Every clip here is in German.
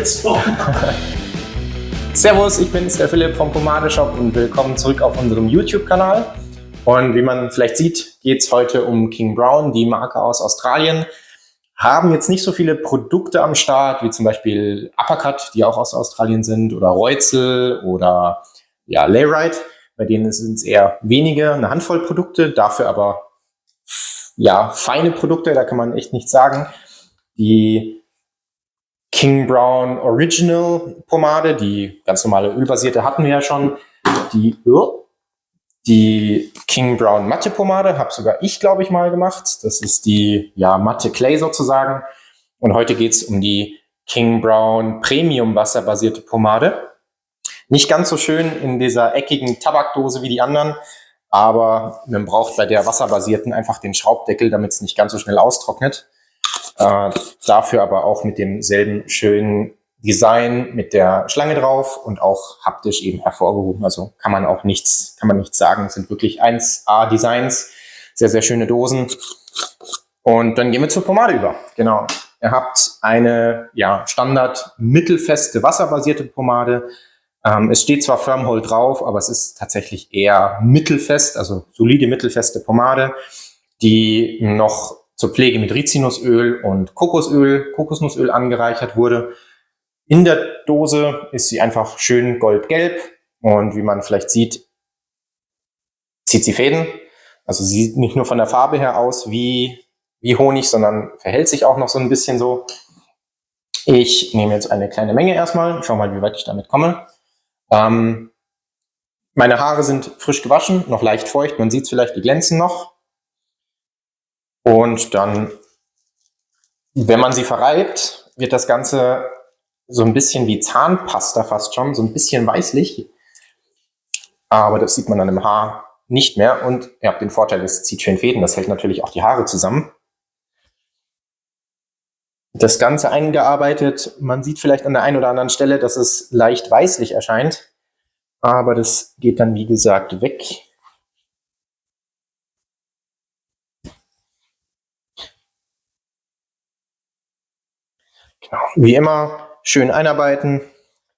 jetzt noch. Servus, ich bin's, der Philipp vom Pomade-Shop und willkommen zurück auf unserem YouTube-Kanal. Und wie man vielleicht sieht, geht's heute um King Brown, die Marke aus Australien. Haben jetzt nicht so viele Produkte am Start, wie zum Beispiel Uppercut, die auch aus Australien sind, oder Reuzel oder ja, Layrite. Bei denen sind es eher wenige, eine Handvoll Produkte, dafür aber ja, feine Produkte, da kann man echt nichts sagen. Die King Brown Original Pomade, die ganz normale ölbasierte hatten wir ja schon. Die King Brown Matte Pomade habe sogar ich, glaube ich, mal gemacht. Das ist die ja, Matte Clay sozusagen. Und heute geht es um die King Brown Premium wasserbasierte Pomade. Nicht ganz so schön in dieser eckigen Tabakdose wie die anderen, aber man braucht bei der wasserbasierten einfach den Schraubdeckel, damit es nicht ganz so schnell austrocknet. Dafür aber auch mit demselben schönen Design mit der Schlange drauf und auch haptisch eben hervorgehoben. Also kann man nichts sagen. Es sind wirklich 1A Designs, sehr, sehr schöne Dosen. Und dann gehen wir zur Pomade über. Genau. Ihr habt eine ja, Standard mittelfeste wasserbasierte Pomade. Es steht zwar Firmhold drauf, aber es ist tatsächlich eher mittelfest, also solide mittelfeste Pomade, die noch zur Pflege mit Rizinusöl und Kokosnussöl angereichert wurde. In der Dose ist sie einfach schön goldgelb und wie man vielleicht sieht, zieht sie Fäden. Also sie sieht nicht nur von der Farbe her aus wie Honig, sondern verhält sich auch noch so ein bisschen so. Ich nehme jetzt eine kleine Menge erstmal, schau mal, wie weit ich damit komme. Meine Haare sind frisch gewaschen, noch leicht feucht, man sieht es vielleicht, die glänzen noch. Und dann, wenn man sie verreibt, wird das Ganze so ein bisschen wie Zahnpasta fast schon, so ein bisschen weißlich. Aber das sieht man dann im Haar nicht mehr. Und ihr habt den Vorteil, es zieht schön Fäden, das hält natürlich auch die Haare zusammen. Das Ganze eingearbeitet, man sieht vielleicht an der einen oder anderen Stelle, dass es leicht weißlich erscheint. Aber das geht dann, wie gesagt, weg. Genau. Wie immer schön einarbeiten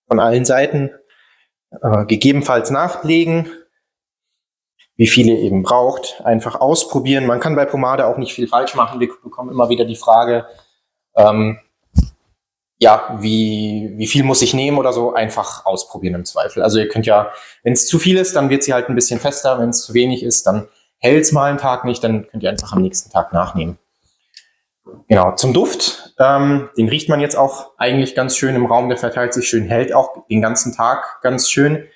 von allen Seiten, gegebenenfalls nachlegen, wie viel ihr eben braucht, einfach ausprobieren. Man kann bei Pomade auch nicht viel falsch machen. Wir bekommen immer wieder die Frage, ja, wie viel muss ich nehmen oder so, einfach ausprobieren im Zweifel. Also ihr könnt ja, wenn es zu viel ist, dann wird sie halt ein bisschen fester. Wenn es zu wenig ist, dann hält es mal einen Tag nicht, dann könnt ihr einfach am nächsten Tag nachnehmen. Genau, zum Duft, den riecht man jetzt auch eigentlich ganz schön im Raum, der verteilt sich schön, hält auch den ganzen Tag ganz schön.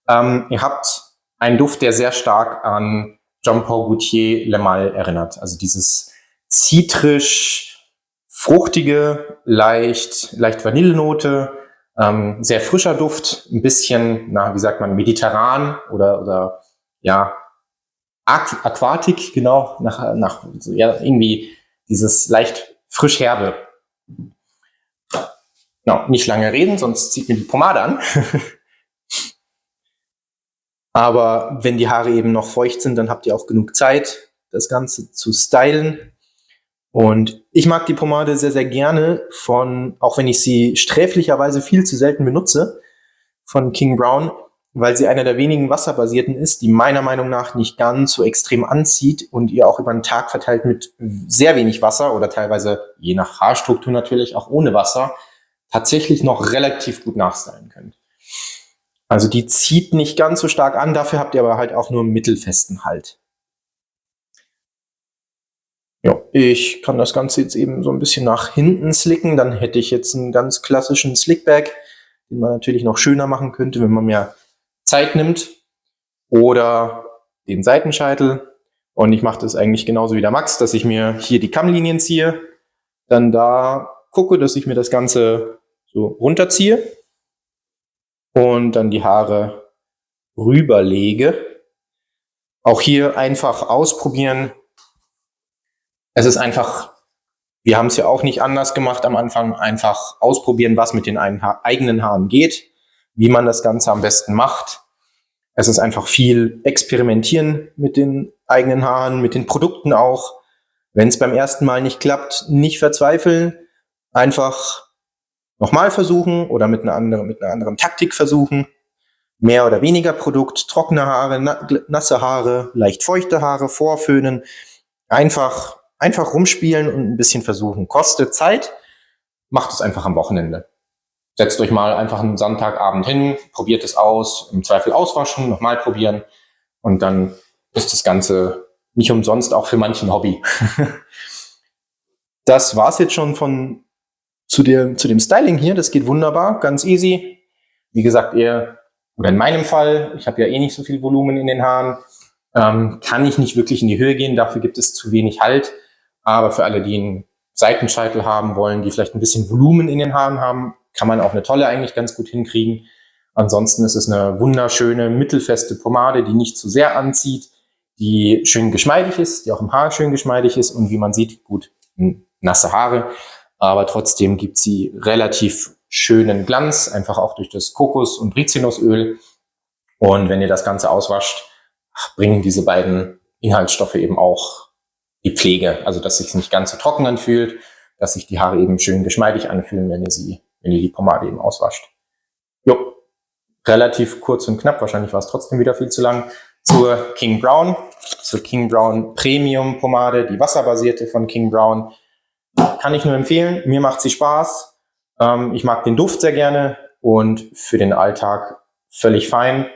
Ihr habt einen Duft, der sehr stark an Jean-Paul Gaultier Le Mal erinnert. Also dieses zitrisch-fruchtige, leicht Vanillenote, sehr frischer Duft, ein bisschen, wie sagt man, mediterran oder ja, Aquatik, genau, nach ja, irgendwie dieses leicht frisch herbe. Genau, nicht lange reden, sonst zieht mir die Pomade an. Aber wenn die Haare eben noch feucht sind, dann habt ihr auch genug Zeit, das Ganze zu stylen. Und ich mag die Pomade sehr, sehr gerne auch wenn ich sie sträflicherweise viel zu selten benutze, von King Brown, weil sie einer der wenigen wasserbasierten ist, die meiner Meinung nach nicht ganz so extrem anzieht und ihr auch über den Tag verteilt mit sehr wenig Wasser oder teilweise, je nach Haarstruktur natürlich, auch ohne Wasser, tatsächlich noch relativ gut nachstylen könnt. Also die zieht nicht ganz so stark an, dafür habt ihr aber halt auch nur einen mittelfesten Halt. Ja, ich kann das Ganze jetzt eben so ein bisschen nach hinten slicken, dann hätte ich jetzt einen ganz klassischen Slickback, den man natürlich noch schöner machen könnte, wenn man mehr Zeit nimmt, oder den Seitenscheitel. Und ich mache das eigentlich genauso wie der Max, dass ich mir hier die Kammlinien ziehe, dann da gucke, dass ich mir das Ganze so runterziehe und dann die Haare rüberlege. Auch hier einfach ausprobieren. Es ist einfach, wir haben es ja auch nicht anders gemacht am Anfang, einfach ausprobieren, was mit den eigenen Haaren geht, wie man das Ganze am besten macht. Es ist einfach viel experimentieren mit den eigenen Haaren, mit den Produkten auch. Wenn es beim ersten Mal nicht klappt, nicht verzweifeln. Einfach nochmal versuchen oder mit einer anderen Taktik versuchen. Mehr oder weniger Produkt, trockene Haare, nasse Haare, leicht feuchte Haare, vorföhnen. Einfach rumspielen und ein bisschen versuchen. Kostet Zeit, macht es einfach am Wochenende. Setzt euch mal einfach einen Sonntagabend hin, probiert es aus, im Zweifel auswaschen, nochmal probieren und dann ist das Ganze nicht umsonst auch für manchen Hobby. Das war's jetzt schon zu dem Styling hier. Das geht wunderbar, ganz easy. Wie gesagt, oder in meinem Fall, ich habe ja eh nicht so viel Volumen in den Haaren, kann ich nicht wirklich in die Höhe gehen, dafür gibt es zu wenig Halt. Aber für alle, die einen Seitenscheitel haben wollen, die vielleicht ein bisschen Volumen in den Haaren haben, kann man auch eine tolle eigentlich ganz gut hinkriegen. Ansonsten ist es eine wunderschöne, mittelfeste Pomade, die nicht zu sehr anzieht, die schön geschmeidig ist, die auch im Haar schön geschmeidig ist und wie man sieht, gut, nasse Haare, aber trotzdem gibt sie relativ schönen Glanz, einfach auch durch das Kokos- und Rizinusöl. Und wenn ihr das Ganze auswascht, bringen diese beiden Inhaltsstoffe eben auch die Pflege, also dass sich nicht ganz so trocken anfühlt, dass sich die Haare eben schön geschmeidig anfühlen, wenn ihr die Pomade eben auswascht. Jo, relativ kurz und knapp, wahrscheinlich war es trotzdem wieder viel zu lang. Zur King Brown Premium Pomade, die wasserbasierte von King Brown. Kann ich nur empfehlen, mir macht sie Spaß. Ich mag den Duft sehr gerne und für den Alltag völlig fein.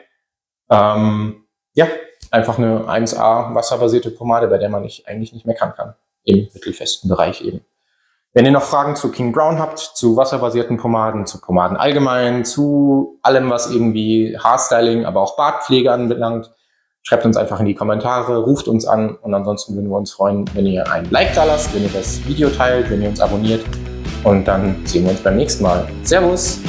Ja, einfach eine 1A wasserbasierte Pomade, bei der man eigentlich nicht meckern kann. Im mittelfesten Bereich eben. Wenn ihr noch Fragen zu King Brown habt, zu wasserbasierten Pomaden, zu Pomaden allgemein, zu allem, was irgendwie Haarstyling, aber auch Bartpflege anbelangt, schreibt uns einfach in die Kommentare, ruft uns an und ansonsten würden wir uns freuen, wenn ihr ein Like da lasst, wenn ihr das Video teilt, wenn ihr uns abonniert und dann sehen wir uns beim nächsten Mal. Servus!